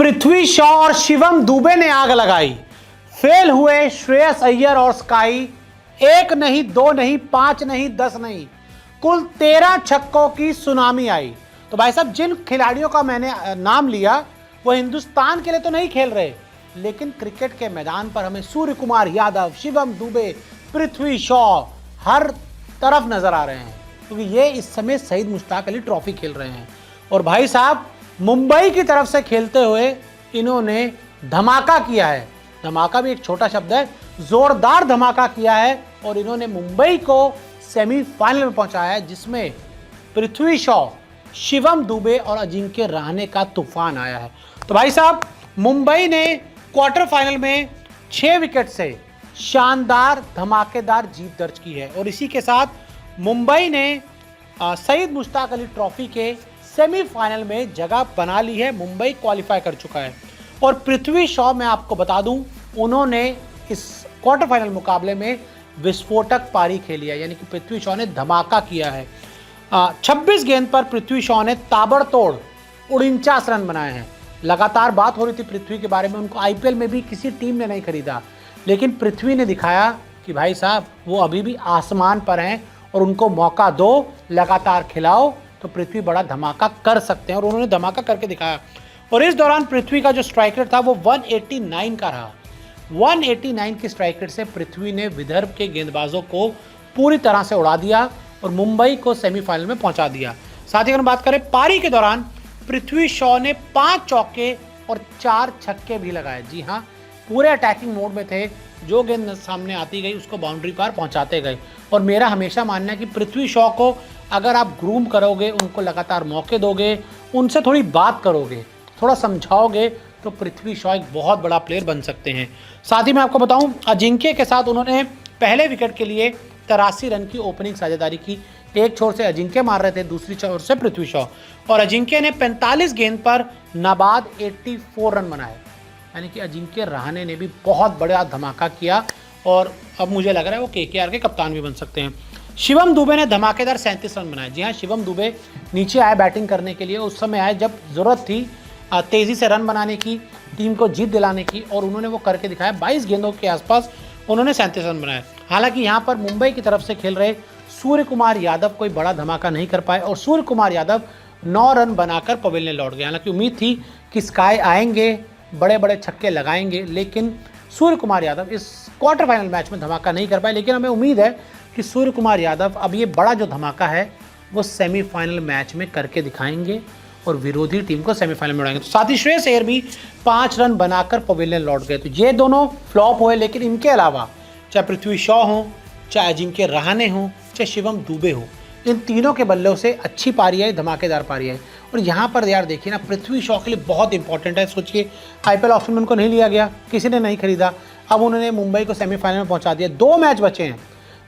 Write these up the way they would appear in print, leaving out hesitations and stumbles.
पृथ्वी शॉ और शिवम दुबे ने आग लगाई। फेल हुए श्रेयस अय्यर और स्काई। एक नहीं, दो नहीं, पांच नहीं, 10 नहीं, कुल 13 छक्कों की सुनामी आई। तो भाई साहब, जिन खिलाड़ियों का मैंने नाम लिया वो हिंदुस्तान के लिए तो नहीं खेल रहे, लेकिन क्रिकेट के मैदान पर हमें सूर्य कुमार यादव, शिवम दुबे, पृथ्वी शॉ हर तरफ नजर आ रहे हैं, क्योंकि ये इस समय शहीद मुश्ताक अली ट्रॉफी खेल रहे हैं। और भाई साहब, मुंबई की तरफ से खेलते हुए इन्होंने धमाका किया है। धमाका भी एक छोटा शब्द है, जोरदार धमाका किया है और इन्होंने मुंबई को सेमीफाइनल में पहुंचाया है, जिसमें पृथ्वी शॉ, शिवम दुबे और अजिंक्य रहाणे का तूफान आया है। तो भाई साहब, मुंबई ने क्वार्टर फाइनल में 6 विकेट से शानदार धमाकेदार जीत दर्ज की है और इसी के साथ मुंबई ने शहीद मुश्ताक अली ट्रॉफी के सेमीफाइनल में जगह बना ली है। मुंबई क्वालिफाई कर चुका है। और पृथ्वी शॉ, मैं आपको बता दूं, उन्होंने इस क्वार्टर फाइनल मुकाबले में विस्फोटक पारी खेली है, यानी कि पृथ्वी शॉ ने धमाका किया है। 26 गेंद पर पृथ्वी शॉ ने ताबड़तोड़ 49 रन बनाए हैं। लगातार बात हो रही थी पृथ्वी के बारे में, उनको आईपीएल में भी किसी टीम ने नहीं खरीदा, लेकिन पृथ्वी ने दिखाया कि भाई साहब वो अभी भी आसमान पर हैं और उनको मौका दो, लगातार खिलाओ तो पृथ्वी बड़ा धमाका कर सकते हैं, और उन्होंने धमाका करके दिखाया। और इस दौरान पृथ्वी का जो स्ट्राइक रेट था वो 189 का रहा। 189 की स्ट्राइक रेट से पृथ्वी ने विदर्भ के गेंदबाजों को पूरी तरह से उड़ा दिया और मुंबई को सेमीफाइनल में पहुंचा दिया। साथ ही अगर बात करें पारी के दौरान, पृथ्वी शॉ ने 5 चौके और 4 छक्के भी लगाए। जी हाँ, पूरे अटैकिंग मोड में थे, जो गेंद सामने आती गई उसको बाउंड्री पार पहुंचाते गए। और मेरा हमेशा मानना है कि पृथ्वी शॉ को अगर आप ग्रूम करोगे, उनको लगातार मौके दोगे, उनसे थोड़ी बात करोगे, थोड़ा समझाओगे, तो पृथ्वी शॉ एक बहुत बड़ा प्लेयर बन सकते हैं। साथ ही मैं आपको बताऊं, अजिंक्य के साथ उन्होंने पहले विकेट के लिए 83 रन की ओपनिंग साझेदारी की। एक छोर से अजिंक्य मार रहे थे, दूसरी छोर से पृथ्वी शॉ, और अजिंक्य ने 45 गेंद पर नाबाद 84 रन बनाए। यानी कि अजिंक्य रहाणे ने भी बहुत बड़ा धमाका किया और अब मुझे लग रहा है वो केकेआर के कप्तान भी बन सकते हैं। शिवम दुबे ने धमाकेदार 37 रन बनाए। जी हाँ, शिवम दुबे नीचे आए बैटिंग करने के लिए, उस समय आए जब ज़रूरत थी तेज़ी से रन बनाने की, टीम को जीत दिलाने की, और उन्होंने वो करके दिखाया। 22 गेंदों के आसपास उन्होंने 37 रन बनाए। हालांकि यहाँ पर मुंबई की तरफ से खेल रहे सूर्य कुमार यादव कोई बड़ा धमाका नहीं कर पाए और सूर्य कुमार यादव 9 रन बनाकर पवेलियन लौट गए। हालांकि उम्मीद थी कि स्काई आएंगे, बड़े बड़े छक्के लगाएंगे, लेकिन सूर्य कुमार यादव इस क्वार्टर फाइनल मैच में धमाका नहीं कर पाए। लेकिन हमें उम्मीद है कि सूर्य कुमार यादव अब ये बड़ा जो धमाका है वो सेमीफाइनल मैच में करके दिखाएंगे और विरोधी टीम को सेमीफाइनल में उड़ाएंगे। तो साथ ही श्रेयस अय्यर भी 5 रन बनाकर पवेलियन लौट गए। तो ये दोनों फ्लॉप हुए, लेकिन इनके अलावा चाहे पृथ्वी शॉ हो, चाहे अजिंक्य रहाणे हो, चाहे शिवम दुबे हो, इन तीनों के बल्लों से अच्छी पारी आई, धमाकेदार पारी आई। और यहाँ पर यार देखिए ना, पृथ्वी शॉ के लिए बहुत इंपॉर्टेंट है। सोचिए, आईपीएल ऑप्शन में उनको नहीं लिया गया, किसी ने नहीं खरीदा, अब उन्होंने मुंबई को सेमीफाइनल में पहुँचा दिया। 2 मैच बचे हैं,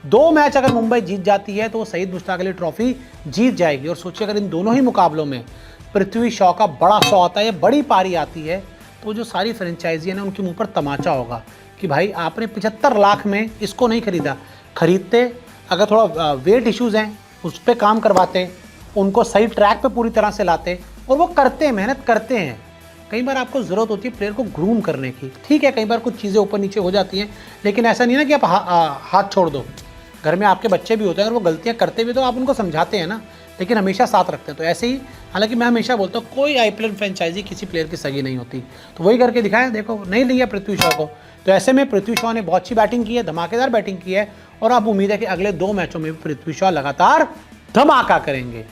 2 मैच अगर मुंबई जीत जाती है तो वो शहीद मुश्ताक अली ट्रॉफी जीत जाएगी। और सोचिए, अगर इन दोनों ही मुकाबलों में पृथ्वी शॉ का बड़ा शॉ आता है, बड़ी पारी आती है, तो जो सारी फ्रेंचाइजी है ना, उनके मुंह पर तमाचा होगा कि भाई आपने 75 लाख में इसको नहीं खरीदा। खरीदते, अगर थोड़ा वेट इश्यूज़ हैं उस पर काम करवाते, उनको सही ट्रैक पे पूरी तरह से लाते, और वो करते हैं, मेहनत करते हैं। कई बार आपको ज़रूरत होती है प्लेयर को ग्रूम करने की, ठीक है, कई बार कुछ चीज़ें ऊपर नीचे हो जाती हैं, लेकिन ऐसा नहीं ना कि आप हाथ छोड़ दो। घर में आपके बच्चे भी होते हैं, अगर वो गलतियाँ करते भी तो आप उनको समझाते हैं ना, लेकिन हमेशा साथ रखते हैं। तो ऐसे ही, हालांकि मैं हमेशा बोलता हूँ कोई आईपीएल फ्रेंचाइजी किसी प्लेयर की सगी नहीं होती, तो वही करके दिखाया। देखो, नहीं लिया पृथ्वी शॉ को, तो ऐसे में पृथ्वी शॉ ने बहुत अच्छी बैटिंग की है, धमाकेदार बैटिंग की है, और अब उम्मीद है कि अगले 2 मैचों में भी पृथ्वी शॉ लगातार धमाका करेंगे।